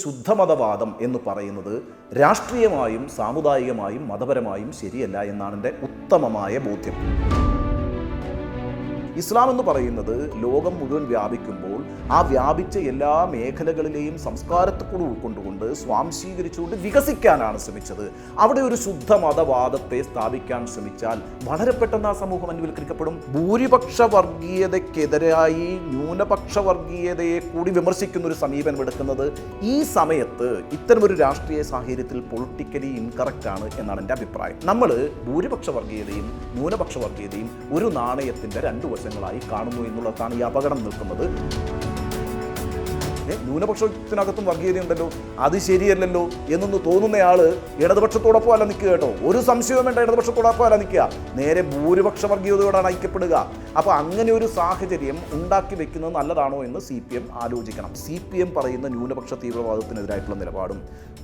ശുദ്ധമതവാദം എന്ന് പറയുന്നത് രാഷ്ട്രീയമായും സാമുദായികമായും മതപരമായും ശരിയല്ല എന്നാണ് എൻ്റെ ഉത്തമമായ ബോധ്യം. ഇസ്ലാം എന്ന് പറയുന്നത് ലോകം മുഴുവൻ വ്യാപിക്കുമ്പോൾ ആ വ്യാപിച്ച എല്ലാ മേഖലകളിലെയും സംസ്കാരത്തെ കൂടി ഉൾക്കൊണ്ടുകൊണ്ട് സ്വാംശീകരിച്ചുകൊണ്ട് വികസിക്കാനാണ് ശ്രമിച്ചത്. അവിടെ ഒരു ശുദ്ധ മതവാദത്തെ സ്ഥാപിക്കാൻ ശ്രമിച്ചാൽ വളരെ പെട്ടെന്ന് ആ സമൂഹം അന്വൽക്കരിക്കപ്പെടും. ഭൂരിപക്ഷ വർഗീയതയ്ക്കെതിരായി ന്യൂനപക്ഷ വർഗീയതയെ കൂടി വിമർശിക്കുന്ന ഒരു സമീപനം എടുക്കുന്നത് ഈ സമയത്ത് ഇത്തരമൊരു രാഷ്ട്രീയ സാഹചര്യത്തിൽ പൊളിറ്റിക്കലി ഇൻകറക്റ്റ് ആണ് എന്നാണ് എൻ്റെ അഭിപ്രായം. നമ്മൾ ഭൂരിപക്ഷ വർഗീയതയും ന്യൂനപക്ഷ വർഗീയതയും ഒരു നാണയത്തിൻ്റെ രണ്ട് വശങ്ങളായി കാണുന്നു എന്നുള്ളതാണ് ഈ അപകടം നിൽക്കുന്നത്. ന്യൂനപക്ഷത്തിനകത്തും വർഗീയതയുണ്ടല്ലോ, അത് ശരിയല്ലല്ലോ എന്നൊന്ന് തോന്നുന്നയാൾ ഇടതുപക്ഷത്തോടൊപ്പം അല്ല നിൽക്കുക കേട്ടോ. ഒരു സംശയവും വേണ്ട, ഇടതുപക്ഷത്തോടൊപ്പം അല്ല നിൽക്കുക, നേരെ ഭൂരിപക്ഷ വർഗീയതയോടാണ് ഐക്യപ്പെടുക. അപ്പോൾ അങ്ങനെ ഒരു സാഹചര്യം ഉണ്ടാക്കി വെക്കുന്നത് നല്ലതാണോ എന്ന് CPM ആലോചിക്കണം. CPM പറയുന്ന ന്യൂനപക്ഷ തീവ്രവാദത്തിനെതിരായിട്ടുള്ള നിലപാടും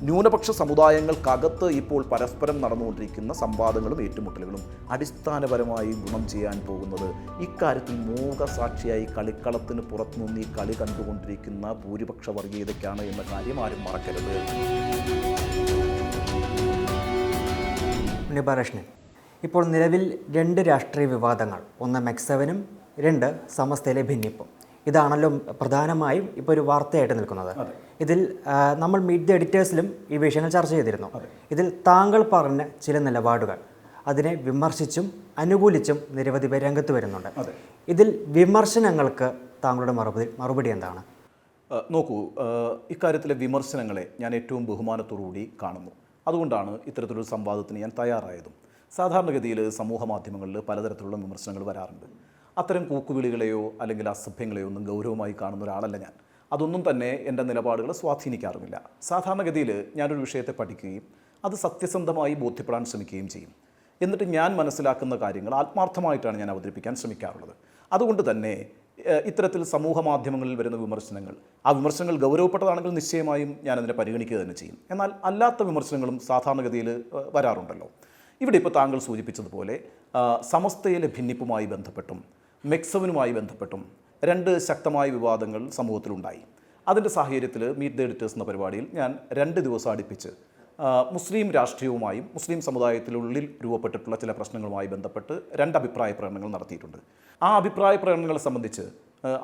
ന്യൂനപക്ഷ സമുദായങ്ങൾക്കകത്ത് ഇപ്പോൾ പരസ്പരം നടന്നുകൊണ്ടിരിക്കുന്ന സംവാദങ്ങളും ഏറ്റുമുട്ടലുകളും അടിസ്ഥാനപരമായി ഗുണം ചെയ്യാൻ പോകുന്നത് ഇക്കാര്യത്തിൽ മൂകസാക്ഷിയായി കളിക്കളത്തിന് പുറത്തുനിന്ന് ഈ കളി കണ്ടുകൊണ്ടിരിക്കുന്ന ഭൂരിപക്ഷ വർഗീയതയ്ക്കാണ് എന്ന കാര്യം ആരും മറക്കരുത്. ഉണ്ണിബാലകൃഷ്ണൻ, ഇപ്പോൾ നിലവിൽ 2 രാഷ്ട്രീയ വിവാദങ്ങൾ, ഒന്ന് മെക്സവനും 2 സമസ്തയിലെ ഭിന്നിപ്പും. ഇതാണല്ലോ പ്രധാനമായും ഇപ്പോൾ ഒരു വാർത്തയായിട്ട് നിൽക്കുന്നത്. ഇതിൽ നമ്മൾ മീറ്റ് ദി എഡിറ്റേഴ്സിലും ഈ വിഷയങ്ങൾ ചർച്ച ചെയ്തിരുന്നു. ഇതിൽ താങ്കൾ പറഞ്ഞ ചില നിലപാടുകൾ, അതിനെ വിമർശിച്ചും അനുകൂലിച്ചും നിരവധി പേർ രംഗത്ത് വരുന്നുണ്ട്. ഇതിൽ വിമർശനങ്ങൾക്ക് താങ്കളുടെ മറുപടി എന്താണ്? നോക്കൂ, ഇക്കാര്യത്തിലെ വിമർശനങ്ങളെ ഞാൻ ഏറ്റവും ബഹുമാനത്തോടുകൂടി കാണുന്നു. അതുകൊണ്ടാണ് ഇത്തരത്തിലൊരു സംവാദത്തിന് ഞാൻ തയ്യാറായതും. സാധാരണഗതിയിൽ സമൂഹ മാധ്യമങ്ങളിൽ പലതരത്തിലുള്ള വിമർശനങ്ങൾ വരാറുണ്ട്. അത്തരം കൂക്കുവിളികളെയോ അല്ലെങ്കിൽ അസഭ്യങ്ങളെയോ ഒന്നും ഗൗരവമായി കാണുന്ന ഒരാളല്ല ഞാൻ. അതൊന്നും തന്നെ എൻ്റെ നിലപാടുകളെ സ്വാധീനിക്കാറുമില്ല. സാധാരണഗതിയിൽ ഞാനൊരു വിഷയത്തെ പഠിക്കുകയും അത് സത്യസന്ധമായി ബോധ്യപ്പെടാൻ ശ്രമിക്കുകയും ചെയ്യും. എന്നിട്ട് ഞാൻ മനസ്സിലാക്കുന്ന കാര്യങ്ങൾ ആത്മാർത്ഥമായിട്ടാണ് ഞാൻ അവതരിപ്പിക്കാൻ ശ്രമിക്കാറുള്ളത്. അതുകൊണ്ട് തന്നെ ഇത്തരത്തിൽ സമൂഹ മാധ്യമങ്ങളിൽ വരുന്ന വിമർശനങ്ങൾ, ആ വിമർശനങ്ങൾ ഗൗരവപ്പെട്ടതാണെങ്കിൽ നിശ്ചയമായും ഞാനതിനെ പരിഗണിക്കുക തന്നെ ചെയ്യും. എന്നാൽ അല്ലാത്ത വിമർശനങ്ങളും സാധാരണഗതിയിൽ വരാറുണ്ടല്ലോ. ഇവിടെ ഇപ്പോൾ താങ്കൾ സൂചിപ്പിച്ചതുപോലെ സമസ്തയിലെ ഭിന്നിപ്പുമായി ബന്ധപ്പെട്ടും മെക്സവനുമായി ബന്ധപ്പെട്ടും 2 ശക്തമായ വിവാദങ്ങൾ സമൂഹത്തിലുണ്ടായി. അതിൻ്റെ സാഹചര്യത്തിൽ മീറ്റ് ദി എഡിറ്റേഴ്സ് എന്ന പരിപാടിയിൽ ഞാൻ 2 ദിവസം അടുപ്പിച്ച് മുസ്ലിം രാഷ്ട്രീയവുമായും മുസ്ലിം സമുദായത്തിനുള്ളിൽ രൂപപ്പെട്ടിട്ടുള്ള ചില പ്രശ്നങ്ങളുമായി ബന്ധപ്പെട്ട് 2 അഭിപ്രായ പ്രകടനങ്ങൾ നടത്തിയിട്ടുണ്ട്. ആ അഭിപ്രായ പ്രകടനങ്ങളെ സംബന്ധിച്ച്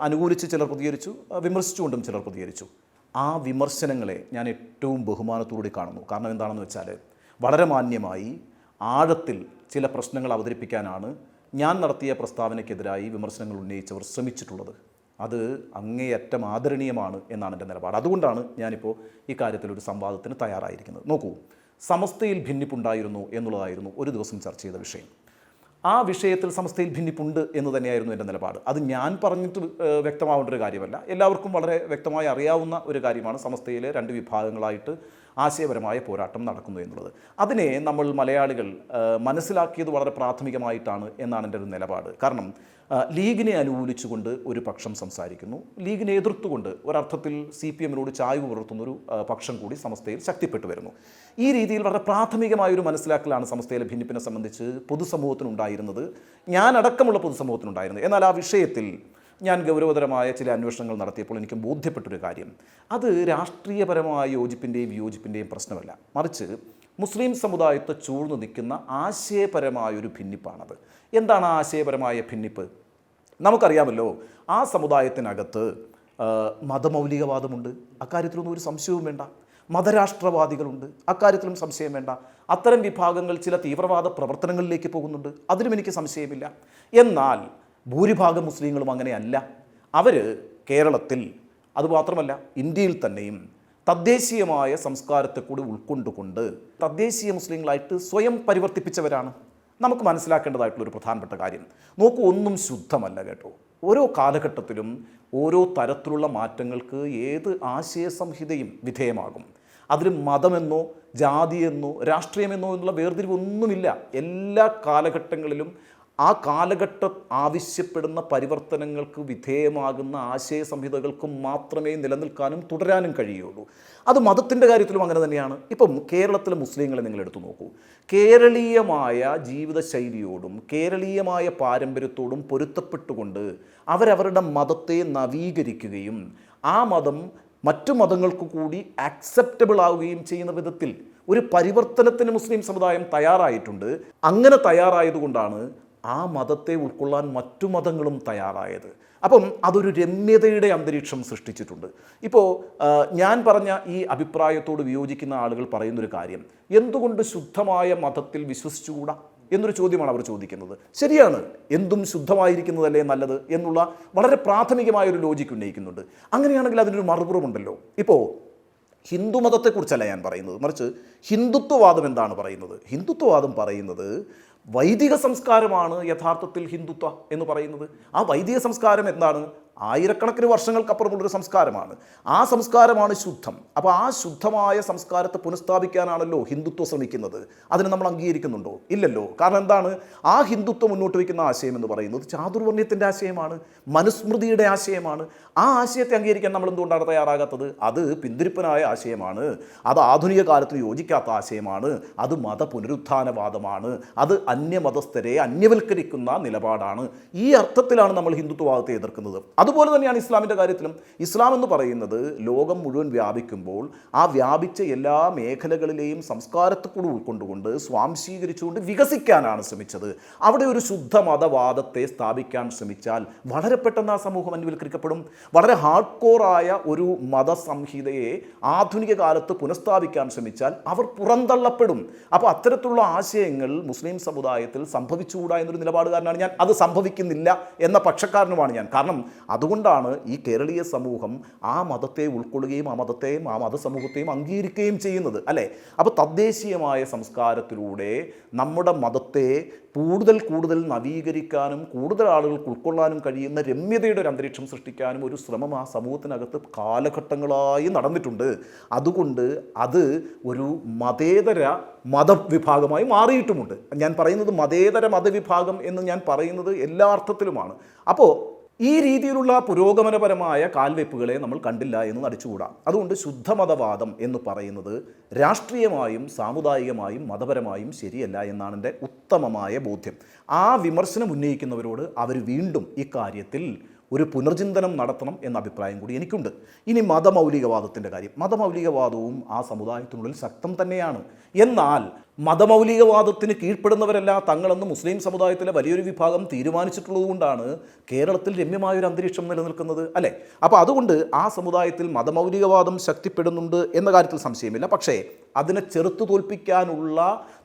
അനുകൂലിച്ച് ചിലർ പ്രതികരിച്ചു, വിമർശിച്ചുകൊണ്ടും ചിലർ പ്രതികരിച്ചു. ആ വിമർശനങ്ങളെ ഞാൻ ഏറ്റവും ബഹുമാനത്തോടുകൂടി കാണുന്നു. കാരണം എന്താണെന്ന് വെച്ചാൽ വളരെ മാന്യമായി ആഴത്തിൽ ചില പ്രശ്നങ്ങൾ അവതരിപ്പിക്കാനാണ് ഞാൻ നടത്തിയ പ്രസ്താവനയ്ക്കെതിരായി വിമർശനങ്ങൾ ഉന്നയിച്ചവർ ശ്രമിച്ചിട്ടുള്ളത്. അത് അങ്ങേയറ്റം ആദരണീയമാണ് എന്നാണ് എൻ്റെ നിലപാട്. അതുകൊണ്ടാണ് ഞാനിപ്പോൾ ഈ കാര്യത്തിലൊരു സംവാദത്തിന് തയ്യാറായിരിക്കുന്നത്. നോക്കൂ, സമസ്തയിൽ ഭിന്നിപ്പുണ്ടായിരുന്നു എന്നുള്ളതായിരുന്നു ഒരു ദിവസം ചർച്ച ചെയ്ത വിഷയം. ആ വിഷയത്തിൽ സമസ്തയിൽ ഭിന്നിപ്പുണ്ട് എന്ന് തന്നെയായിരുന്നു എൻ്റെ നിലപാട്. അത് ഞാൻ പറഞ്ഞിട്ട് വ്യക്തമാവേണ്ട ഒരു കാര്യമല്ല, എല്ലാവർക്കും വളരെ വ്യക്തമായി അറിയാവുന്ന ഒരു കാര്യമാണ്. സമസ്തയിലെ 2 വിഭാഗങ്ങളായിട്ട് ആശയപരമായ പോരാട്ടം നടക്കുന്നു എന്നുള്ളത്. അതിനെ നമ്മൾ മലയാളികൾ മനസ്സിലാക്കിയത് വളരെ പ്രാഥമികമായിട്ടാണ് എന്നാണ് എൻ്റെ ഒരു നിലപാട്. കാരണം ലീഗിനെ അനുകൂലിച്ചുകൊണ്ട് ഒരു പക്ഷം സംസാരിക്കുന്നു, ലീഗിനെ എതിർത്തുകൊണ്ട് ഒരർത്ഥത്തിൽ CPMനോട് ചായ്വ് പുലർത്തുന്നൊരു പക്ഷം കൂടി സമസ്തയിൽ ശക്തിപ്പെട്ടു വരുന്നു. ഈ രീതിയിൽ വളരെ പ്രാഥമികമായൊരു മനസ്സിലാക്കലാണ് സമസ്തയിലെ ഭിന്നിപ്പിനെ സംബന്ധിച്ച് പൊതുസമൂഹത്തിനുണ്ടായിരുന്നത്, ഞാനടക്കമുള്ള പൊതുസമൂഹത്തിനുണ്ടായിരുന്നത്. എന്നാൽ ആ വിഷയത്തിൽ ഞാൻ ഗൗരവതരമായ ചില അന്വേഷണങ്ങൾ നടത്തിയപ്പോൾ എനിക്ക് ബോധ്യപ്പെട്ടൊരു കാര്യം, അത് രാഷ്ട്രീയപരമായ യോജിപ്പിൻ്റെയും വിയോജിപ്പിൻ്റെയും പ്രശ്നമല്ല, മറിച്ച് മുസ്ലിം സമുദായത്തെ ചൂഴ്ന്നു നിൽക്കുന്ന ആശയപരമായൊരു ഭിന്നിപ്പാണത്. എന്താണ് ആ ആശയപരമായ ഭിന്നിപ്പ്? നമുക്കറിയാമല്ലോ, ആ സമുദായത്തിനകത്ത് മതമൗലികവാദമുണ്ട്, അക്കാര്യത്തിലൊന്നും ഒരു സംശയവും വേണ്ട. മതരാഷ്ട്രവാദികളുണ്ട്, അക്കാര്യത്തിലും സംശയം വേണ്ട. അത്തരം വിഭാഗങ്ങൾ ചില തീവ്രവാദ പ്രവർത്തനങ്ങളിലേക്ക് പോകുന്നുണ്ട്, അതിലും എനിക്ക് സംശയമില്ല. എന്നാൽ ഭൂരിഭാഗം മുസ്ലിങ്ങളും അങ്ങനെയല്ല. അവർ കേരളത്തിൽ, അതുമാത്രമല്ല ഇന്ത്യയിൽ തന്നെയും തദ്ദേശീയമായ സംസ്കാരത്തെ കൂടി ഉൾക്കൊണ്ടുകൊണ്ട് തദ്ദേശീയ മുസ്ലിങ്ങളായിട്ട് സ്വയം പരിവർത്തിപ്പിച്ചവരാണ്. നമുക്ക് മനസ്സിലാക്കേണ്ടതായിട്ടുള്ളൊരു പ്രധാനപ്പെട്ട കാര്യം, നോക്കൂ, ഒന്നും ശുദ്ധമല്ല കേട്ടോ. ഓരോ കാലഘട്ടത്തിലും ഓരോ തരത്തിലുള്ള മാറ്റങ്ങൾക്ക് ഏത് ആശയ സംഹിതയും വിധേയമാകും. അതിൽ മതമെന്നോ ജാതിയെന്നോ രാഷ്ട്രീയമെന്നോ എന്നുള്ള വേർതിരിവൊന്നുമില്ല. എല്ലാ കാലഘട്ടങ്ങളിലും ആ കാലഘട്ടം ആവശ്യപ്പെടുന്ന പരിവർത്തനങ്ങൾക്ക് വിധേയമാകുന്ന ആശയ സംഹിതകൾക്കും മാത്രമേ നിലനിൽക്കാനും തുടരാനും കഴിയുള്ളൂ. അത് മതത്തിൻ്റെ കാര്യത്തിലും അങ്ങനെ തന്നെയാണ്. ഇപ്പം കേരളത്തിലെ മുസ്ലിങ്ങളെ നിങ്ങൾ എടുത്തു നോക്കൂ. കേരളീയമായ ജീവിതശൈലിയോടും കേരളീയമായ പാരമ്പര്യത്തോടും പൊരുത്തപ്പെട്ടുകൊണ്ട് അവരവരുടെ മതത്തെ നവീകരിക്കുകയും ആ മതം മറ്റു മതങ്ങൾക്ക് കൂടി ആക്സെപ്റ്റബിൾ ആവുകയും ചെയ്യുന്ന വിധത്തിൽ ഒരു പരിവർത്തനത്തിന് മുസ്ലിം സമുദായം തയ്യാറായിട്ടുണ്ട്. അങ്ങനെ തയ്യാറായതുകൊണ്ടാണ് ആ മതത്തെ ഉൾക്കൊള്ളാൻ മറ്റു മതങ്ങളും തയ്യാറായത്. അപ്പം അതൊരു രമ്യതയുടെ അന്തരീക്ഷം സൃഷ്ടിച്ചിട്ടുണ്ട്. ഇപ്പോൾ ഞാൻ പറഞ്ഞ ഈ അഭിപ്രായത്തോട് വിയോജിക്കുന്ന ആളുകൾ പറയുന്നൊരു കാര്യം, എന്തുകൊണ്ട് ശുദ്ധമായ മതത്തിൽ വിശ്വസിച്ചുകൂടാ എന്നൊരു ചോദ്യമാണ് അവർ ചോദിക്കുന്നത്. ശരിയാണ്, എന്തും ശുദ്ധമായിരിക്കുന്നതല്ലേ നല്ലത് എന്നുള്ള വളരെ പ്രാഥമികമായൊരു ലോജിക്ക് ഉന്നയിക്കുന്നുണ്ട്. അങ്ങനെയാണെങ്കിൽ അതിനൊരു മറുപുറമുണ്ടല്ലോ. ഇപ്പോൾ ഹിന്ദു മതത്തെക്കുറിച്ചല്ല ഞാൻ പറയുന്നത്, മറിച്ച് ഹിന്ദുത്വവാദം എന്താണ് പറയുന്നത്? ഹിന്ദുത്വവാദം പറയുന്നത് വൈദിക സംസ്കാരമാണ് യഥാർത്ഥത്തിൽ ഹിന്ദുത്വ എന്ന് പറയുന്നത്. ആ വൈദിക സംസ്കാരം എന്താണ്? ആയിരക്കണക്കിന് വർഷങ്ങൾക്കപ്പുറമുള്ളൊരു സംസ്കാരമാണ്. ആ സംസ്കാരമാണ് ശുദ്ധം. അപ്പോൾ ആ ശുദ്ധമായ സംസ്കാരത്തെ പുനഃസ്ഥാപിക്കാനാണല്ലോ ഹിന്ദുത്വം ശ്രമിക്കുന്നത്. അതിന് നമ്മൾ അംഗീകരിക്കുന്നുണ്ടോ? ഇല്ലല്ലോ. കാരണം എന്താണ്? ആ ഹിന്ദുത്വം മുന്നോട്ട് വയ്ക്കുന്ന ആശയം എന്ന് പറയുന്നത് ചാതുർവർണ്ണ്യത്തിൻ്റെ ആശയമാണ്, മനുസ്മൃതിയുടെ ആശയമാണ്. ആ ആശയത്തെ അംഗീകരിക്കാൻ നമ്മൾ എന്തുകൊണ്ടാണ് തയ്യാറാകാത്തത്? അത് പിന്തിരിപ്പനായ ആശയമാണ്, അത് ആധുനിക കാലത്തിന് യോജിക്കാത്ത ആശയമാണ്, അത് മതപുനരുത്ഥാനവാദമാണ്, അത് അന്യമതസ്ഥരെ അന്യവൽക്കരിക്കുന്ന നിലപാടാണ്. ഈ അർത്ഥത്തിലാണ് നമ്മൾ ഹിന്ദുത്വവാദത്തെ എതിർക്കുന്നത്. അതുപോലെ തന്നെയാണ് ഇസ്ലാമിൻ്റെ കാര്യത്തിലും. ഇസ്ലാം എന്ന് പറയുന്നത് ലോകം മുഴുവൻ വ്യാപിക്കുമ്പോൾ ആ വ്യാപിച്ച എല്ലാ മേഖലകളിലെയും സംസ്കാരത്തെ കൂടി ഉൾക്കൊണ്ടുകൊണ്ട് സ്വാംശീകരിച്ചുകൊണ്ട് വികസിക്കാനാണ് ശ്രമിച്ചത്. അവിടെ ഒരു ശുദ്ധ മതവാദത്തെ സ്ഥാപിക്കാൻ ശ്രമിച്ചാൽ വളരെ പെട്ടെന്ന് ആ സമൂഹം അന്യവൽക്കരിക്കപ്പെടും. വളരെ ഹാർഡ് കോറായ ഒരു മതസംഹിതയെ ആധുനിക കാലത്ത് പുനഃസ്ഥാപിക്കാൻ ശ്രമിച്ചാൽ അവർ പുറന്തള്ളപ്പെടും. അപ്പോൾ അത്തരത്തിലുള്ള ആശയങ്ങൾ മുസ്ലിം സമുദായത്തിൽ സംഭവിച്ചുകൂടാ എന്നൊരു നിലപാടുകാരനാണ് ഞാൻ. അത് സംഭവിക്കുന്നില്ല എന്ന പക്ഷക്കാരനുമാണ് ഞാൻ. കാരണം അതുകൊണ്ടാണ് ഈ കേരളീയ സമൂഹം ആ മതത്തെ ഉൾക്കൊള്ളുകയും ആ മതത്തെയും ആ മതസമൂഹത്തെയും അംഗീകരിക്കുകയും ചെയ്യുന്നത്, അല്ലേ? അപ്പോൾ തദ്ദേശീയമായ സംസ്കാരത്തിലൂടെ നമ്മുടെ മതത്തെ കൂടുതൽ നവീകരിക്കാനും കൂടുതൽ ആളുകൾക്ക് ഉൾക്കൊള്ളാനും കഴിയുന്ന രമ്യതയുടെ ഒരു അന്തരീക്ഷം സൃഷ്ടിക്കാനും ഒരു ശ്രമം ആ സമൂഹത്തിനകത്ത് കാലഘട്ടങ്ങളായി നടന്നിട്ടുണ്ട്. അതുകൊണ്ട് അത് ഒരു മതേതര മതവിഭാഗമായി മാറിയിട്ടുമുണ്ട്. ഞാൻ പറയുന്നത് മതേതര മതവിഭാഗം എന്ന് ഞാൻ പറയുന്നത് എല്ലാ അർത്ഥത്തിലുമാണ്. അപ്പോൾ ഈ രീതിയിലുള്ള പുരോഗമനപരമായ കാൽവെപ്പുകളെ നമ്മൾ കണ്ടില്ല എന്ന് നടിച്ചുകൂടാ. അതുകൊണ്ട് ശുദ്ധമതവാദം എന്ന് പറയുന്നത് രാഷ്ട്രീയമായും സാമുദായികമായും മതപരമായും ശരിയല്ല എന്നാണ് എൻ്റെ ഉത്തമമായ ബോധ്യം. ആ വിമർശനം ഉന്നയിക്കുന്നവരോട് അവർ വീണ്ടും ഇക്കാര്യത്തിൽ ഒരു പുനർചിന്തനം നടത്തണം എന്ന അഭിപ്രായം കൂടി എനിക്കുണ്ട്. ഇനി മതമൗലികവാദത്തിൻ്റെ കാര്യം. മതമൗലികവാദവും ആ സമുദായത്തിനുള്ളിൽ ശക്തം തന്നെയാണ്. എന്നാൽ മതമൗലികവാദത്തിന് കീഴ്പ്പെടുന്നവരല്ല തങ്ങളെന്ന് മുസ്ലിം സമുദായത്തിലെ വലിയൊരു വിഭാഗം തീരുമാനിച്ചിട്ടുള്ളത് കൊണ്ടാണ് കേരളത്തിൽ രമ്യമായൊരു അന്തരീക്ഷം നിലനിൽക്കുന്നത്, അല്ലേ? അപ്പോൾ അതുകൊണ്ട് ആ സമുദായത്തിൽ മതമൗലികവാദം ശക്തിപ്പെടുന്നുണ്ട് എന്ന കാര്യത്തിൽ സംശയമില്ല. പക്ഷേ അതിനെ ചെറുത്തു തോൽപ്പിക്കാനുള്ള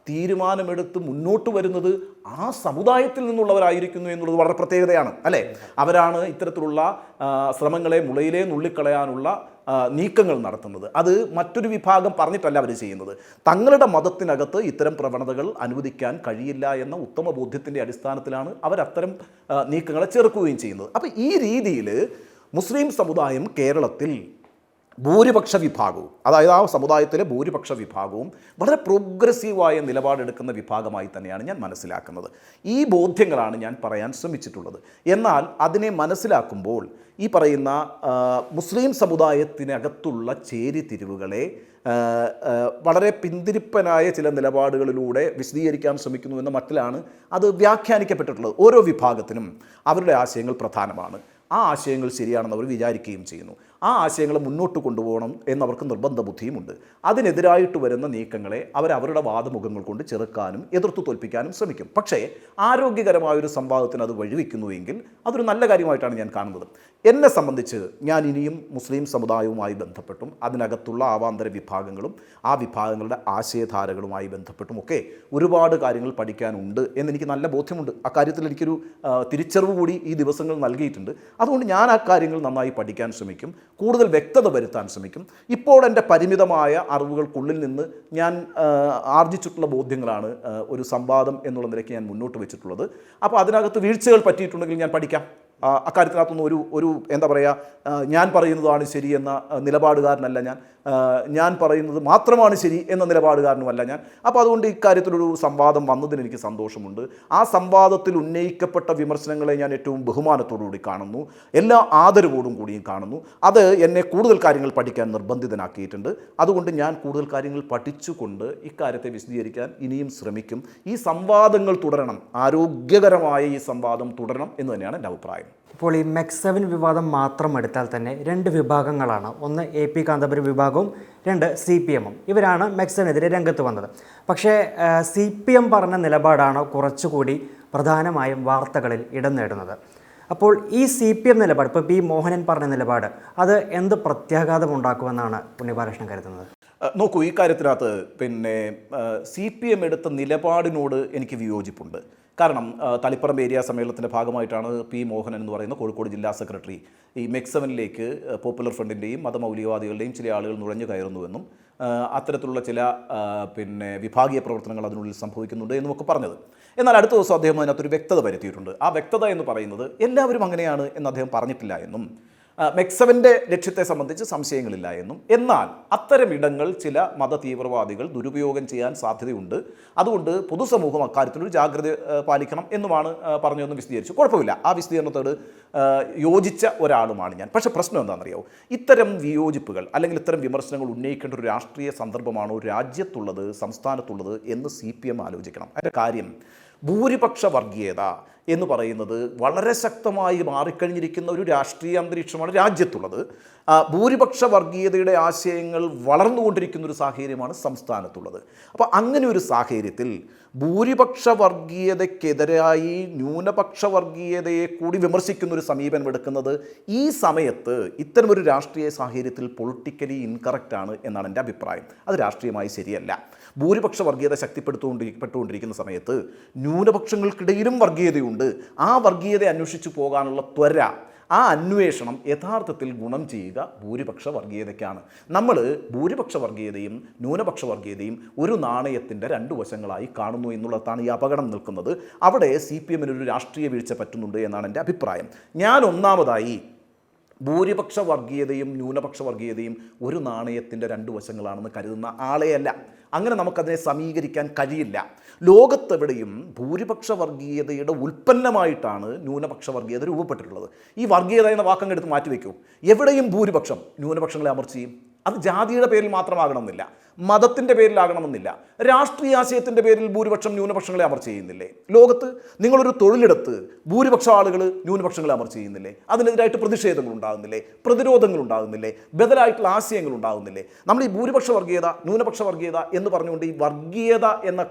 തീരുമാനമെടുത്ത് മുന്നോട്ട് വരുന്നത് ആ സമുദായത്തിൽ നിന്നുള്ളവരായിരിക്കുന്നു എന്നുള്ളത് വളരെ പ്രത്യേകതയാണ്, അല്ലേ? അവരാണ് ഇത്തരത്തിലുള്ള ശ്രമങ്ങളെ മുളയിലേ നുള്ളിക്കളയാനുള്ള നീക്കങ്ങൾ നടത്തുന്നത്. അത് മറ്റൊരു വിഭാഗം പറഞ്ഞിട്ടല്ല അവർ ചെയ്യുന്നത്. തങ്ങളുടെ മതത്തിനകത്ത് ഇത്തരം പ്രവണതകൾ അനുവദിക്കാൻ കഴിയില്ല എന്ന ഉത്തമ ബോധ്യത്തിൻ്റെ അടിസ്ഥാനത്തിലാണ് അവരത്തരം നീക്കങ്ങളെ ചെറുക്കുകയും ചെയ്യുന്നത്. അപ്പോൾ ഈ രീതിയിൽ മുസ്ലിം സമുദായം കേരളത്തിൽ ഭൂരിപക്ഷ വിഭാഗവും, അതായത് ആ സമുദായത്തിലെ ഭൂരിപക്ഷ വിഭാഗവും വളരെ പ്രോഗ്രസീവായ നിലപാടെടുക്കുന്ന വിഭാഗമായി തന്നെയാണ് ഞാൻ മനസ്സിലാക്കുന്നത്. ഈ ബോധ്യങ്ങളാണ് ഞാൻ പറയാൻ ശ്രമിച്ചിട്ടുള്ളത്. എന്നാൽ അതിനെ മനസ്സിലാക്കുമ്പോൾ ഈ പറയുന്ന മുസ്ലിം സമുദായത്തിനകത്തുള്ള ചേരിതിരിവുകളെ വളരെ പിന്തിരിപ്പനായ ചില നിലപാടുകളിലൂടെ വിശദീകരിക്കാൻ ശ്രമിക്കുന്നു എന്ന മട്ടിലാണ് അത് വ്യാഖ്യാനിക്കപ്പെട്ടിട്ടുള്ളത്. ഓരോ വിഭാഗത്തിനും അവരുടെ ആശയങ്ങൾ പ്രധാനമാണ്. ആ ആശയങ്ങൾ ശരിയാണെന്ന് അവർ വിചാരിക്കുകയും ചെയ്യുന്നു. ആ ആശയങ്ങളെ മുന്നോട്ട് കൊണ്ടുപോകണം എന്നവർക്ക് നിർബന്ധ ബുദ്ധിയുമുണ്ട്. അതിനെതിരായിട്ട് വരുന്ന നീക്കങ്ങളെ അവരവരുടെ വാദമുഖങ്ങൾ കൊണ്ട് ചെറുക്കാനും എതിർത്തു തോൽപ്പിക്കാനും ശ്രമിക്കും. പക്ഷേ ആരോഗ്യകരമായൊരു സംവാദത്തിന് അത് വഴിവെക്കുന്നുവെങ്കിൽ അതൊരു നല്ല കാര്യമായിട്ടാണ് ഞാൻ കാണുന്നത്. എന്നെ സംബന്ധിച്ച് ഞാൻ ഇനിയും മുസ്ലിം സമുദായവുമായി ബന്ധപ്പെട്ടും അതിനകത്തുള്ള ആവാന്തര വിഭാഗങ്ങളും ആ വിഭാഗങ്ങളുടെ ആശയധാരകളുമായി ബന്ധപ്പെട്ടും ഒക്കെ ഒരുപാട് കാര്യങ്ങൾ പഠിക്കാനുണ്ട് എന്നെനിക്ക് നല്ല ബോധ്യമുണ്ട്. അക്കാര്യത്തിൽ എനിക്കൊരു തിരിച്ചറിവ് കൂടി ഈ ദിവസങ്ങൾ നൽകിയിട്ടുണ്ട്. അതുകൊണ്ട് ഞാൻ ആ കാര്യങ്ങൾ നന്നായി പഠിക്കാൻ ശ്രമിക്കും, കൂടുതൽ വ്യക്തത വരുത്താൻ ശ്രമിക്കും. ഇപ്പോൾ എൻ്റെ പരിമിതമായ അറിവുകൾക്കുള്ളിൽ നിന്ന് ഞാൻ ആർജിച്ചിട്ടുള്ള ബോധ്യങ്ങളാണ് ഒരു സംവാദം എന്നുള്ള നിലയ്ക്ക് ഞാൻ മുന്നോട്ട് വെച്ചിട്ടുള്ളത്. അപ്പോൾ അതിനകത്ത് വീഴ്ചകൾ പറ്റിയിട്ടുണ്ടെങ്കിൽ ഞാൻ പഠിക്കാം. അക്കാര്യത്തിനകത്തൊന്നും ഒരു എന്താ പറയുക, ഞാൻ പറയുന്നതാണ് ശരിയെന്ന നിലപാടുകാരനല്ല ഞാൻ പറയുന്നത് മാത്രമാണ് ശരി എന്ന നിലപാടുകാരനുമല്ല ഞാൻ. അപ്പോൾ അതുകൊണ്ട് ഇക്കാര്യത്തിലൊരു സംവാദം വന്നതിന് എനിക്ക് സന്തോഷമുണ്ട്. ആ സംവാദത്തിൽ ഉന്നയിക്കപ്പെട്ട വിമർശനങ്ങളെ ഞാൻ ഏറ്റവും ബഹുമാനത്തോടുകൂടി കാണുന്നു, എല്ലാ ആദരവോടും കൂടിയും കാണുന്നു. അത് എന്നെ കൂടുതൽ കാര്യങ്ങൾ പഠിക്കാൻ നിർബന്ധിതനാക്കിയിട്ടുണ്ട്. അതുകൊണ്ട് ഞാൻ കൂടുതൽ കാര്യങ്ങൾ പഠിച്ചുകൊണ്ട് ഇക്കാര്യത്തെ വിശദീകരിക്കാൻ ഇനിയും ശ്രമിക്കും. ഈ സംവാദങ്ങൾ തുടരണം, ആരോഗ്യകരമായ ഈ സംവാദം തുടരണം എന്ന് തന്നെയാണ് എൻ്റെ അഭിപ്രായം. ഇപ്പോൾ ഈ MEC7 വിവാദം മാത്രം എടുത്താൽ തന്നെ രണ്ട് വിഭാഗങ്ങളാണ്. ഒന്ന് AP കാന്തപുരം വിഭാഗവും, രണ്ട് CPM-ഉം. ഇവരാണ് MEC7-എതിരെ രംഗത്ത് വന്നത്. പക്ഷേ CPM പറഞ്ഞ നിലപാടാണ് കുറച്ചുകൂടി പ്രധാനമായും വാർത്തകളിൽ ഇടം നേടുന്നത്. അപ്പോൾ ഈ CPM നിലപാട്, ഇപ്പോൾ P. മോഹനൻ പറഞ്ഞ നിലപാട്, അത് എന്ത് പ്രത്യാഘാതം ഉണ്ടാക്കുമെന്നാണ് ഉണ്ണിബാലകൃഷ്ണൻ കരുതുന്നത്? നോക്കൂ, ഈ കാര്യത്തിനകത്ത് CPM എടുത്ത നിലപാടിനോട് എനിക്ക് വിയോജിപ്പുണ്ട്. കാരണം തളിപ്പറമ്പ് ഏരിയ സമ്മേളനത്തിൻ്റെ ഭാഗമായിട്ടാണ് P. മോഹനൻ എന്ന് പറയുന്ന കോഴിക്കോട് ജില്ലാ സെക്രട്ടറി ഈ MEC7-ലേക്ക് പോപ്പുലർ ഫ്രണ്ടിൻ്റെയും മതമൗലികവാദികളുടെയും ചില ആളുകൾ നുഴഞ്ഞു കയറുന്നുവെന്നും അത്തരത്തിലുള്ള ചില വിഭാഗീയ പ്രവർത്തനങ്ങൾ അതിനുള്ളിൽ സംഭവിക്കുന്നുണ്ട് എന്നുമൊക്കെ പറഞ്ഞത്. എന്നാൽ അടുത്ത ദിവസം അദ്ദേഹം അതിനകത്തൊരു വ്യക്തത വരുത്തിയിട്ടുണ്ട്. ആ വ്യക്തത എന്ന് പറയുന്നത് എല്ലാവരും അങ്ങനെയാണ് എന്ന് അദ്ദേഹം പറഞ്ഞിട്ടില്ല എന്നും MEC7-ന്റെ ലക്ഷ്യത്തെ സംബന്ധിച്ച് സംശയങ്ങളില്ല എന്നും, എന്നാൽ അത്തരം ഇടങ്ങൾ ചില മത തീവ്രവാദികൾ ദുരുപയോഗം ചെയ്യാൻ സാധ്യതയുണ്ട്, അതുകൊണ്ട് പൊതുസമൂഹം അക്കാര്യത്തിലൊരു ജാഗ്രത പാലിക്കണം എന്നുമാണ് പറഞ്ഞതെന്ന് വിശദീകരിച്ചു. കുഴപ്പമില്ല, ആ വിശദീകരണത്തോട് യോജിച്ച ഒരാളുമാണ് ഞാൻ. പക്ഷേ പ്രശ്നം എന്താണെന്നറിയാമോ? ഇത്തരം വിയോജിപ്പുകൾ അല്ലെങ്കിൽ ഇത്തരം വിമർശനങ്ങൾ ഉന്നയിക്കേണ്ട ഒരു രാഷ്ട്രീയ സന്ദർഭമാണോ രാജ്യത്തുള്ളത്, സംസ്ഥാനത്തുള്ളത് എന്ന് CPM ആലോചിക്കണം. അതിൻ്റെ കാര്യം, ഭൂരിപക്ഷ വർഗീയത എന്ന് പറയുന്നത് വളരെ ശക്തമായി മാറിക്കഴിഞ്ഞിരിക്കുന്ന ഒരു രാഷ്ട്രീയ അന്തരീക്ഷമാണ് രാജ്യത്തുള്ളത്. ഭൂരിപക്ഷ വർഗീയതയുടെ ആശയങ്ങൾ വളർന്നുകൊണ്ടിരിക്കുന്ന ഒരു സാഹചര്യമാണ് സംസ്ഥാനത്തുള്ളത്. അപ്പോൾ അങ്ങനെ ഒരു സാഹചര്യത്തിൽ ഭൂരിപക്ഷ വർഗീയതയ്ക്കെതിരായി ന്യൂനപക്ഷ വർഗീയതയെ കൂടി വിമർശിക്കുന്ന ഒരു സമീപനം എടുക്കുന്നത് ഈ സമയത്ത് ഇത്തരമൊരു രാഷ്ട്രീയ സാഹചര്യത്തിൽ പൊളിറ്റിക്കലി ഇൻകറക്റ്റാണ് എന്നാണ് എൻ്റെ അഭിപ്രായം. അത് രാഷ്ട്രീയമായി ശരിയല്ല. ഭൂരിപക്ഷ വർഗീയത ശക്തിപ്പെട്ടുകൊണ്ടിരിക്കുന്ന സമയത്ത് ന്യൂനപക്ഷങ്ങൾക്കിടയിലും വർഗീയതയുണ്ട്. ആ വർഗീയത അന്വേഷിച്ചു പോകാനുള്ള ത്വര, ആ അന്വേഷണം യഥാർത്ഥത്തിൽ ഗുണം ചെയ്യുക ഭൂരിപക്ഷ വർഗീയതയ്ക്കാണ്. നമ്മൾ ഭൂരിപക്ഷ വർഗീയതയും ന്യൂനപക്ഷ വർഗീയതയും ഒരു നാണയത്തിൻ്റെ രണ്ട് വശങ്ങളായി കാണുന്നു എന്നുള്ളതാണ് ഈ അപകടം നിൽക്കുന്നത്. അവിടെ CPM-ന് ഒരു രാഷ്ട്രീയ വീഴ്ച പറ്റുന്നുണ്ട് എന്നാണ് എൻ്റെ അഭിപ്രായം. ഞാൻ ഒന്നാമതായി ഭൂരിപക്ഷ വർഗീയതയും ന്യൂനപക്ഷ വർഗീയതയും ഒരു നാണയത്തിൻ്റെ രണ്ട് വശങ്ങളാണെന്ന് കരുതുന്ന ആളെയല്ല. അങ്ങനെ നമുക്കതിനെ സമീകരിക്കാൻ കഴിയില്ല. ലോകത്തെവിടെയും ഭൂരിപക്ഷ വർഗീയതയുടെ ഉൽപ്പന്നമായിട്ടാണ് ന്യൂനപക്ഷ വർഗീയത രൂപപ്പെട്ടിട്ടുള്ളത്. ഈ വർഗീയത എന്ന വാക്കങ്ങെടുത്ത് മാറ്റിവെക്കൂ. എവിടെയും ഭൂരിപക്ഷം ന്യൂനപക്ഷങ്ങളെ അമർച്ച ചെയ്യും. അത് ജാതിയുടെ പേരിൽ മാത്രമാകണമെന്നില്ല, മതത്തിൻ്റെ പേരിലാകണമെന്നില്ല, രാഷ്ട്രീയാശയത്തിൻ്റെ പേരിൽ ഭൂരിപക്ഷം ന്യൂനപക്ഷങ്ങളെ അമർച്ച ചെയ്യുന്നില്ലേ? ലോകത്ത് നിങ്ങളൊരു തൊഴിലെടുത്ത് ഭൂരിപക്ഷ ആളുകൾ ന്യൂനപക്ഷങ്ങളെ അമർച്ച ചെയ്യുന്നില്ലേ? അതിനെതിരായിട്ട് പ്രതിഷേധങ്ങൾ ഉണ്ടാകുന്നില്ലേ? പ്രതിരോധങ്ങൾ ഉണ്ടാകുന്നില്ലേ? ബദലായിട്ടുള്ള ആശയങ്ങൾ ഉണ്ടാകുന്നില്ലേ? നമ്മൾ ഈ ഭൂരിപക്ഷ വർഗീയത, ന്യൂനപക്ഷ വർഗീയത എന്ന് പറഞ്ഞുകൊണ്ട് ഈ വർഗീയത എന്ന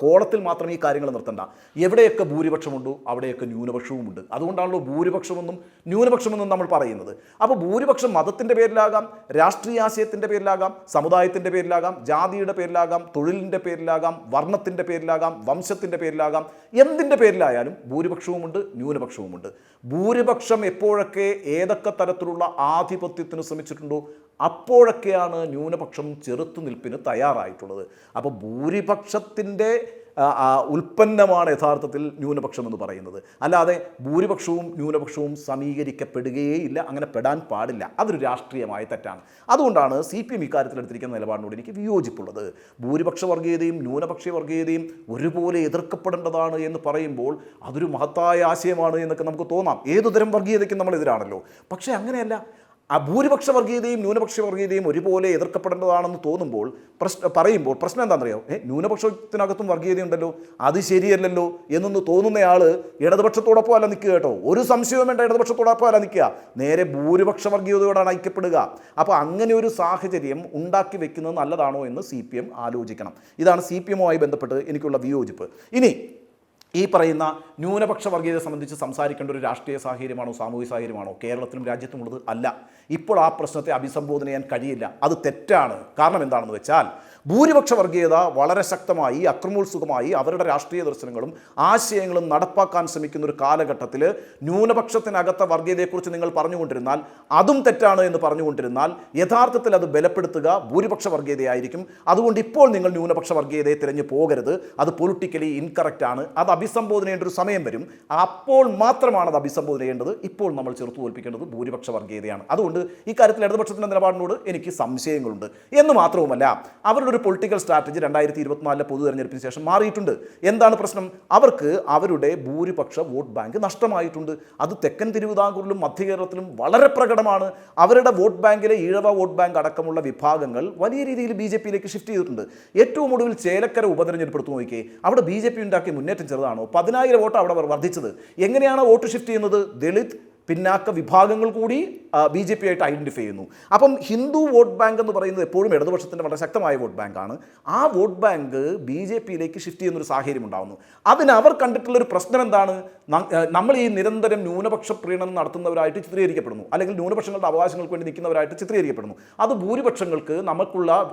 കോളത്തിൽ മാത്രം ഈ കാര്യങ്ങൾ നിർത്തണ്ട. എവിടെയൊക്കെ ഭൂരിപക്ഷമുണ്ടോ അവിടെയൊക്കെ ന്യൂനപക്ഷവുമുണ്ട്. അതുകൊണ്ടാണല്ലോ ഭൂരിപക്ഷമെന്നും ന്യൂനപക്ഷമെന്നും നമ്മൾ പറയുന്നത്. അപ്പോൾ ഭൂരിപക്ഷം മതത്തിൻ്റെ പേരിലാകാം, രാഷ്ട്രീയാശയത്തിൻ്റെ പേരിലാകാം, സമുദായത്തിൻ്റെ പേരിലാകാം, ജാതിയുടെ പേരിലാകാം, തൊഴിലിൻ്റെ പേരിലാകാം, വർണ്ണത്തിൻ്റെ പേരിലാകാം, വംശത്തിൻ്റെ പേരിലാകാം, എന്തിൻ്റെ പേരിലായാലും ഭൂരിപക്ഷവുമുണ്ട്, ന്യൂനപക്ഷവുമുണ്ട്. ഭൂരിപക്ഷം എപ്പോഴൊക്കെ ഏതൊക്കെ തരത്തിലുള്ള ആധിപത്യത്തിന് ശ്രമിച്ചിട്ടുണ്ടോ അപ്പോഴൊക്കെയാണ് ന്യൂനപക്ഷം ചെറുത്തുനിൽപ്പിന് തയ്യാറായിട്ടുള്ളത്. അപ്പോൾ ഭൂരിപക്ഷത്തിൻ്റെ ഉൽപ്പന്നമാണ് യഥാർത്ഥത്തിൽ ന്യൂനപക്ഷം എന്ന് പറയുന്നത്. അല്ലാതെ ഭൂരിപക്ഷവും ന്യൂനപക്ഷവും സമീകരിക്കപ്പെടുകയേയില്ല, അങ്ങനെ പെടാൻ പാടില്ല. അതൊരു രാഷ്ട്രീയമായ തെറ്റാണ്. അതുകൊണ്ടാണ് CPM ഇക്കാര്യത്തിൽ എടുത്തിരിക്കുന്ന നിലപാടിനോട് എനിക്ക് വിയോജിപ്പുള്ളത്. ഭൂരിപക്ഷ വർഗീയതയും ന്യൂനപക്ഷ വർഗീയതയും ഒരുപോലെ എതിർക്കപ്പെടേണ്ടതാണ് എന്ന് പറയുമ്പോൾ അതൊരു മഹത്തായ ആശയമാണ് എന്നൊക്കെ നമുക്ക് തോന്നാം. ഏതുതരം വർഗീയതയ്ക്കും നമ്മൾ എതിരാണല്ലോ. പക്ഷേ അങ്ങനെയല്ല. ആ ഭൂരിപക്ഷ വർഗീയതയും ന്യൂനപക്ഷ വർഗീയതയും ഒരുപോലെ എതിർക്കപ്പെടേണ്ടതാണെന്ന് പറയുമ്പോൾ പ്രശ്നം എന്താണെന്നറിയോ? ന്യൂനപക്ഷത്തിനകത്തും വർഗീയതയുണ്ടല്ലോ, അത് ശരിയല്ലല്ലോ എന്നൊന്ന് തോന്നുന്നയാൾ ഇടതുപക്ഷത്തോടൊപ്പം അല്ല നിൽക്കുക കേട്ടോ. ഒരു സംശയവും വേണ്ട, ഇടതുപക്ഷത്തോടൊപ്പം അല്ല നിൽക്കുക, നേരെ ഭൂരിപക്ഷ വർഗീയതയോടാണ് ഐക്യപ്പെടുക. അപ്പോൾ അങ്ങനെ ഒരു സാഹചര്യം ഉണ്ടാക്കി വെക്കുന്നത് നല്ലതാണോ എന്ന് CPM ആലോചിക്കണം. ഇതാണ് CPM-വുമായി ബന്ധപ്പെട്ട് എനിക്കുള്ള വിയോജിപ്പ്. ഇനി ഈ പറയുന്ന ന്യൂനപക്ഷ വർഗീയതയെ സംബന്ധിച്ച് സംസാരിക്കേണ്ട ഒരു രാഷ്ട്രീയ സാഹചര്യമാണോ സാമൂഹിക സാഹചര്യമാണോ കേരളത്തിലും രാജ്യത്തുമുള്ളത്? അല്ല. ഇപ്പോൾ ആ പ്രശ്നത്തെ അഭിസംബോധന ചെയ്യാൻ കഴിയില്ല. അത് തെറ്റാണ്. കാരണം എന്താണെന്ന് വെച്ചാൽ ഭൂരിപക്ഷ വർഗീയത വളരെ ശക്തമായി അക്രമോത്സുകമായി അവരുടെ രാഷ്ട്രീയ ദർശനങ്ങളും ആശയങ്ങളും നടപ്പാക്കാൻ ശ്രമിക്കുന്ന ഒരു കാലഘട്ടത്തിൽ ന്യൂനപക്ഷത്തിനകത്ത വർഗീയതയെക്കുറിച്ച് നിങ്ങൾ പറഞ്ഞുകൊണ്ടിരുന്നാൽ, അതും തെറ്റാണ് എന്ന് പറഞ്ഞുകൊണ്ടിരുന്നാൽ യഥാർത്ഥത്തിൽ അത് ബലപ്പെടുത്തുക ഭൂരിപക്ഷ വർഗീയതയായിരിക്കും. അതുകൊണ്ട് ഇപ്പോൾ നിങ്ങൾ ന്യൂനപക്ഷ വർഗീയതയെ തിരഞ്ഞു പോകരുത്. അത് പൊളിറ്റിക്കലി ഇൻകറക്റ്റ് ആണ്. അത് അഭിസംബോധന ചെയ്യേണ്ട ഒരു സമയം വരും. അപ്പോൾ മാത്രമാണ് അത് അഭിസംബോധന ചെയ്യേണ്ടത്. ഇപ്പോൾ നമ്മൾ ചെറുത്തു തോൽപ്പിക്കേണ്ടത് ഭൂരിപക്ഷ വർഗീയതയാണ്. അതുകൊണ്ട് ഇക്കാര്യത്തിൽ ഇടതുപക്ഷത്തിൻ്റെ നിലപാടിനോട് എനിക്ക് സംശയങ്ങളുണ്ട്. എന്ന് മാത്രവുമല്ല, അവരുടെ ഒരു പൊളിറ്റിക്കൽ സ്ട്രാറ്റജി 2024 പൊതു തെരഞ്ഞെടുപ്പിന് ശേഷം മാറിയിട്ടുണ്ട്. എന്താണ് പ്രശ്നം? അവർക്ക് അവരുടെ ഭൂരിപക്ഷ വോട്ട് ബാങ്ക് നഷ്ടമായിട്ടുണ്ട്. അത് തെക്കൻ തിരുവിതാംകൂറിലും മധ്യ കേരളത്തിലും വളരെ പ്രകടമാണ്. അവരുടെ വോട്ട് ബാങ്കിലെ ഈഴവ വോട്ട് ബാങ്ക് അടക്കമുള്ള വിഭാഗങ്ങൾ വലിയ രീതിയിൽ BJP-യിലേക്ക് ഷിഫ്റ്റ് ചെയ്തിട്ടുണ്ട്. ഏറ്റവും ഒടുവിൽ ചേലക്കര ഉപതെരഞ്ഞെടുപ്പ് എടുത്തു നോക്കിയേ. അവിടെ BJP ഉണ്ടാക്കിയ മുന്നേറ്റം ചെറുതാണോ? 10,000 വോട്ട് അവിടെ വർദ്ധിച്ചത്. എങ്ങനെയാണ് വോട്ട് ഷിഫ്റ്റ് ചെയ്യുന്നത്? ദളിത്, പിന്നാക്ക വിഭാഗങ്ങൾ കൂടി ബി ജെ പി ആയിട്ട് ഐഡൻറ്റിഫൈ ചെയ്യുന്നു. അപ്പം ഹിന്ദു വോട്ട് ബാങ്ക് എന്ന് പറയുന്നത് എപ്പോഴും ഇടതുപക്ഷത്തിൻ്റെ വളരെ ശക്തമായ വോട്ട് ബാങ്കാണ്. ആ വോട്ട് ബാങ്ക് ബി ജെ പിയിലേക്ക് ഷിഫ്റ്റ് ചെയ്യുന്നൊരു സാഹചര്യം ഉണ്ടാകുന്നു. അതിന് അവർ കണ്ടിട്ടുള്ളൊരു പ്രശ്നം എന്താണ്? നമ്മൾ ഈ നിരന്തരം ന്യൂനപക്ഷ പ്രീണനം നടത്തുന്നവരായിട്ട് ചിത്രീകരിക്കപ്പെടുന്നു, അല്ലെങ്കിൽ ന്യൂനപക്ഷങ്ങളുടെ അവകാശങ്ങൾക്ക് വേണ്ടി നിൽക്കുന്നവരായിട്ട് ചിത്രീകരിക്കപ്പെടുന്നു. അത് ഭൂരിപക്ഷങ്ങൾക്ക്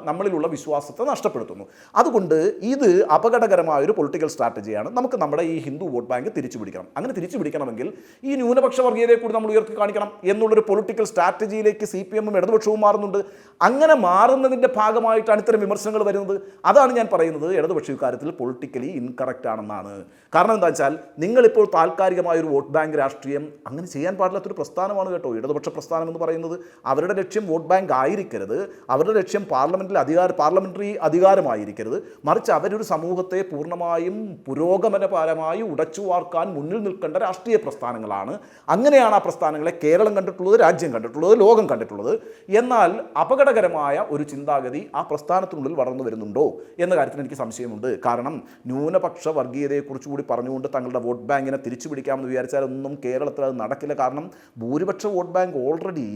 നമ്മളിലുള്ള വിശ്വാസത്തെ നഷ്ടപ്പെടുത്തുന്നു. അതുകൊണ്ട് ഇത് അപകടകരമായ ഒരു പൊളിറ്റിക്കൽ സ്ട്രാറ്റജിയാണ്. നമുക്ക് നമ്മുടെ ഈ ഹിന്ദു വോട്ട് ബാങ്ക് തിരിച്ചു പിടിക്കണം. അങ്ങനെ തിരിച്ചു പിടിക്കണമെങ്കിൽ ഈ ന്യൂനപക്ഷ വർഗീയതയെ കൂടി നമ്മൾ ഉയർത്തി കാണിക്കണം എന്നുള്ളൊരു പൊളിറ്റിക്കൽ സ്ട്രാറ്റജിയിലേക്ക് CPM ഇടതുപക്ഷവും മാറുന്നുണ്ട്. അങ്ങനെ മാറുന്നതിൻ്റെ ഭാഗമായിട്ടാണ് ഇത്തരം വിമർശനങ്ങൾ വരുന്നത്. അതാണ് ഞാൻ പറയുന്നത്, ഇടതുപക്ഷ ഇക്കാര്യത്തിൽ പൊളിറ്റിക്കലി ഇൻകറക്റ്റ് ആണെന്നാണ്. കാരണം എന്താ വെച്ചാൽ നിങ്ങളിപ്പോൾ താൽക്കാലികമായ ഒരു വോട്ട് ബാങ്ക് രാഷ്ട്രീയം അങ്ങനെ ചെയ്യാൻ പാടില്ലാത്തൊരു പ്രസ്ഥാനമാണ് കേട്ടോ ഇടതുപക്ഷ പ്രസ്ഥാനം എന്ന് പറയുന്നത്. അവരുടെ ലക്ഷ്യം വോട്ട് ബാങ്ക് ആയിരിക്കരുത്, അവരുടെ ലക്ഷ്യം പാർലമെന്ററി അധികാരമായിരിക്കരുത്. മറിച്ച് അവരൊരു സമൂഹത്തെ പൂർണ്ണമായും പുരോഗമനപരമായി ഉടച്ചുവാർക്കാൻ മുന്നിൽ നിൽക്കേണ്ട രാഷ്ട്രീയ പ്രസ്ഥാനങ്ങളാണ്. അങ്ങനെയാണ് ആ പ്രസ്ഥാനങ്ങളെ കേരളം കണ്ടിട്ടുള്ളത്, രാജ്യം കണ്ടിട്ടുള്ളത്, ലോകം കണ്ടിട്ടുള്ളത്. എന്നാൽ അപകടകരമായ ഒരു ചിന്താഗതി ആ പ്രസ്ഥാനത്തിനുള്ളിൽ വളർന്നു വരുന്നുണ്ടോ എന്ന കാര്യത്തിൽ എനിക്ക് സംശയമുണ്ട്. കാരണം ന്യൂനപക്ഷ വർഗീയതയെക്കുറിച്ച് കൂടി പറഞ്ഞുകൊണ്ട് തങ്ങളുടെ വോട്ട് ബാങ്കിനെ തിരിച്ചു പിടിക്കാമെന്ന് വിചാരിച്ചാൽ ഒന്നും കേരളത്തിൽ അത് നടക്കില്ല. കാരണം ഭൂരിപക്ഷ വോട്ട് ബാങ്ക് ഓൾറെഡി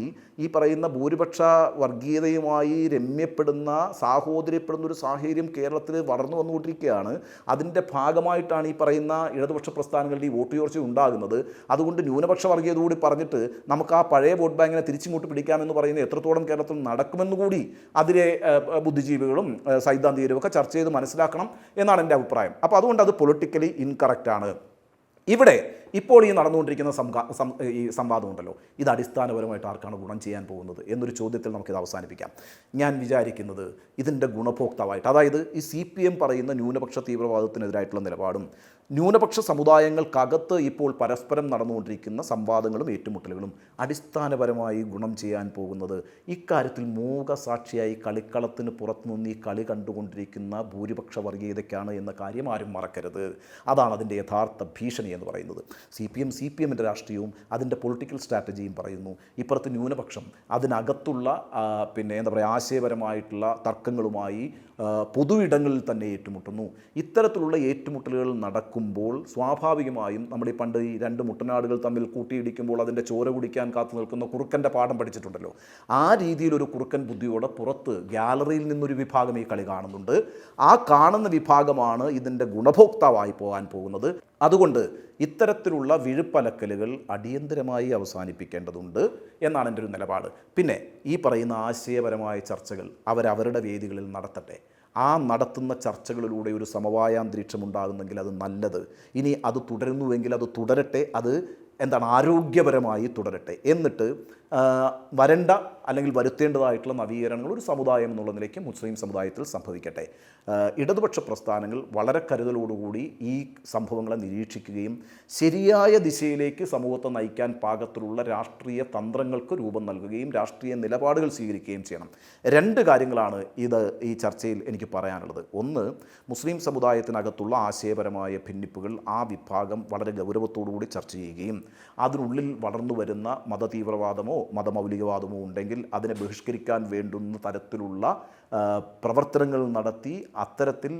ഈ പറയുന്ന ഭൂരിപക്ഷ വർഗീയതയുമായി രമ്യപ്പെടുന്ന സാഹോദര്യപ്പെടുന്ന ഒരു സാഹചര്യം കേരളത്തിൽ വളർന്നു വന്നുകൊണ്ടിരിക്കുകയാണ്. അതിൻ്റെ ഭാഗമായിട്ടാണ് ഈ പറയുന്ന ഇടതുപക്ഷ പ്രസ്ഥാനങ്ങളുടെ ഈ വോട്ട് ചോർച്ച ഉണ്ടാകുന്നത്. അതുകൊണ്ട് ന്യൂനപക്ഷ വർഗീയത കൂടി പറഞ്ഞിട്ട് നമുക്ക് ആ പഴയ വോട്ട് ബാങ്കിനെ തിരിച്ചിങ്ങോട്ട് പിടിക്കാമെന്ന് പറയുന്നത് എത്രത്തോളം കേരളത്തിൽ നടക്കുമെന്നുകൂടി അതിലെ ബുദ്ധിജീവികളും സൈദ്ധാന്തികരും ഒക്കെ ചർച്ച ചെയ്ത് മനസ്സിലാക്കണം എന്നാണ് എൻ്റെ അഭിപ്രായം. അപ്പോൾ അതുകൊണ്ട് അത് പൊളിറ്റിക്കലി ഇൻകറക്റ്റാണ്. ഇവിടെ ഇപ്പോൾ ഈ നടന്നുകൊണ്ടിരിക്കുന്ന ഈ സംവാദമുണ്ടല്ലോ, ഇത് അടിസ്ഥാനപരമായിട്ട് ആർക്കാണ് ഗുണം ചെയ്യാൻ പോകുന്നത് എന്നൊരു ചോദ്യത്തിൽ നമുക്കിത് അവസാനിപ്പിക്കാം. ഞാൻ വിചാരിക്കുന്നത് ഇതിൻ്റെ ഗുണഭോക്താവായിട്ട്, അതായത് ഈ CPM പറയുന്ന ന്യൂനപക്ഷ തീവ്രവാദത്തിനെതിരായിട്ടുള്ള നിലപാടും ന്യൂനപക്ഷ സമുദായങ്ങൾക്കകത്ത് ഇപ്പോൾ പരസ്പരം നടന്നുകൊണ്ടിരിക്കുന്ന സംവാദങ്ങളും ഏറ്റുമുട്ടലുകളും അടിസ്ഥാനപരമായി ഗുണം ചെയ്യാൻ പോകുന്നത് ഇക്കാര്യത്തിൽ മൂകസാക്ഷിയായി കളിക്കളത്തിന് പുറത്തുനിന്ന് ഈ കളി കണ്ടുകൊണ്ടിരിക്കുന്ന ഭൂരിപക്ഷ വർഗീയതയ്ക്കാണ് എന്ന കാര്യം ആരും മറക്കരുത്. അതാണ് അതിൻ്റെ യഥാർത്ഥ ഭീഷണി എന്ന് പറയുന്നത്. CPMൻ്റെ രാഷ്ട്രീയവും അതിൻ്റെ പൊളിറ്റിക്കൽ സ്ട്രാറ്റജിയും പറയുന്നു. ഇപ്പുറത്ത് ന്യൂനപക്ഷം അതിനകത്തുള്ള ആശയപരമായിട്ടുള്ള തർക്കങ്ങളുമായി പൊതുയിടങ്ങളിൽ തന്നെ ഏറ്റുമുട്ടുന്നു. ഇത്തരത്തിലുള്ള ഏറ്റുമുട്ടലുകൾ നടക്കുമ്പോൾ സ്വാഭാവികമായും നമ്മുടെ പണ്ട് ഈ രണ്ട് മുട്ടനാടുകൾ തമ്മിൽ കൂട്ടിയിടിക്കുമ്പോൾ അതിൻ്റെ ചോര കുടിക്കാൻ കാത്തു നിൽക്കുന്ന കുറുക്കൻ്റെ പാഠം പഠിച്ചിട്ടുണ്ടല്ലോ. ആ രീതിയിലൊരു കുറുക്കൻ ബുദ്ധിയോടെ പുറത്ത് ഗ്യാലറിയിൽ നിന്നൊരു വിഭാഗം ഈ കളി കാണുന്നുണ്ട്. ആ കാണുന്ന വിഭാഗമാണ് ഇതിൻ്റെ ഗുണഭോക്താവായി പോകാൻ പോകുന്നത്. അതുകൊണ്ട് ഇത്തരത്തിലുള്ള വിഴുപ്പലക്കലുകൾ അടിയന്തരമായി അവസാനിപ്പിക്കേണ്ടതുണ്ട് എന്നാണ് എൻ്റെ ഒരു നിലപാട്. പിന്നെ ഈ പറയുന്ന ആശയപരമായ ചർച്ചകൾ അവരവരുടെ വേദികളിൽ നടത്തട്ടെ. ആ നടത്തുന്ന ചർച്ചകളിലൂടെ ഒരു സമവായാന്തരീക്ഷം ഉണ്ടാകുന്നെങ്കിൽ അത് നല്ലത്. ഇനി അത് തുടരുന്നുവെങ്കിൽ അത് തുടരട്ടെ, അത് ആരോഗ്യപരമായി തുടരട്ടെ. എന്നിട്ട് വരേണ്ട അല്ലെങ്കിൽ വരുത്തേണ്ടതായിട്ടുള്ള നവീകരണങ്ങൾ ഒരു സമുദായം എന്നുള്ള നിലയ്ക്ക് മുസ്ലിം സമുദായത്തിൽ സംഭവിക്കട്ടെ. ഇടതുപക്ഷ പ്രസ്ഥാനങ്ങൾ വളരെ കരുതലോടുകൂടി ഈ സംഭവങ്ങളെ നിരീക്ഷിക്കുകയും ശരിയായ ദിശയിലേക്ക് സമൂഹത്തെ നയിക്കാൻ പാകത്തിലുള്ള രാഷ്ട്രീയ തന്ത്രങ്ങൾക്ക് രൂപം നൽകുകയും രാഷ്ട്രീയ നിലപാടുകൾ സ്വീകരിക്കുകയും ചെയ്യണം. രണ്ട് കാര്യങ്ങളാണ് ഈ ചർച്ചയിൽ എനിക്ക് പറയാനുള്ളത്. ഒന്ന്, മുസ്ലിം സമുദായത്തിനകത്തുള്ള ആശയപരമായ ഭിന്നിപ്പുകൾ ആ വിഭാഗം വളരെ ഗൗരവത്തോടുകൂടി ചർച്ച ചെയ്യുകയും അതിനുള്ളിൽ വളർന്നു വരുന്ന മതതീവ്രവാദമോ മതമൗലികവാദമോ ഉണ്ടെങ്കിൽ അതിനെ ബഹിഷ്കരിക്കാൻ വേണ്ടുന്ന തരത്തിലുള്ള പ്രവർത്തനങ്ങൾ നടത്തി അത്തരത്തിൽ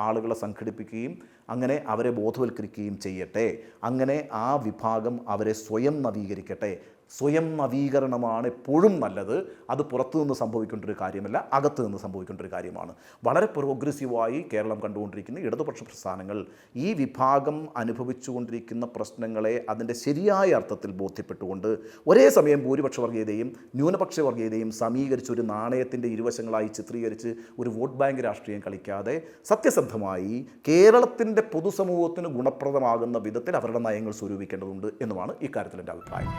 ആളുകളെ സംഘടിപ്പിക്കുകയും അങ്ങനെ അവരെ ബോധവൽക്കരിക്കുകയും ചെയ്യട്ടെ. അങ്ങനെ ആ വിഭാഗം അവരെ സ്വയം നവീകരിക്കട്ടെ. സ്വയം നവീകരണമാണ് എപ്പോഴും നല്ലത്. അത് പുറത്തുനിന്ന് സംഭവിക്കേണ്ട ഒരു കാര്യമല്ല, അകത്ത് നിന്ന് സംഭവിക്കേണ്ട ഒരു കാര്യമാണ്. വളരെ പ്രോഗ്രസീവായി കേരളം കണ്ടുകൊണ്ടിരിക്കുന്ന ഇടതുപക്ഷ പ്രസ്ഥാനങ്ങൾ ഈ വിഭാഗം അനുഭവിച്ചുകൊണ്ടിരിക്കുന്ന പ്രശ്നങ്ങളെ അതിൻ്റെ ശരിയായ അർത്ഥത്തിൽ ബോധ്യപ്പെട്ടുകൊണ്ട് ഒരേ സമയം ഭൂരിപക്ഷ വർഗീയതയും ന്യൂനപക്ഷ വർഗീയതയും സമീകരിച്ച് ഒരു നാണയത്തിൻ്റെ ഇരുവശങ്ങളായി ചിത്രീകരിച്ച് ഒരു വോട്ട് ബാങ്ക് രാഷ്ട്രീയം കളിക്കാതെ സത്യസന്ധമായി കേരളത്തിൻ്റെ പൊതുസമൂഹത്തിന് ഗുണപ്രദമാകുന്ന വിധത്തിൽ അവരുടെ നയങ്ങൾ സ്വരൂപിക്കേണ്ടതുണ്ട് എന്നുമാണ് ഇക്കാര്യത്തിൽ എൻ്റെ അഭിപ്രായം.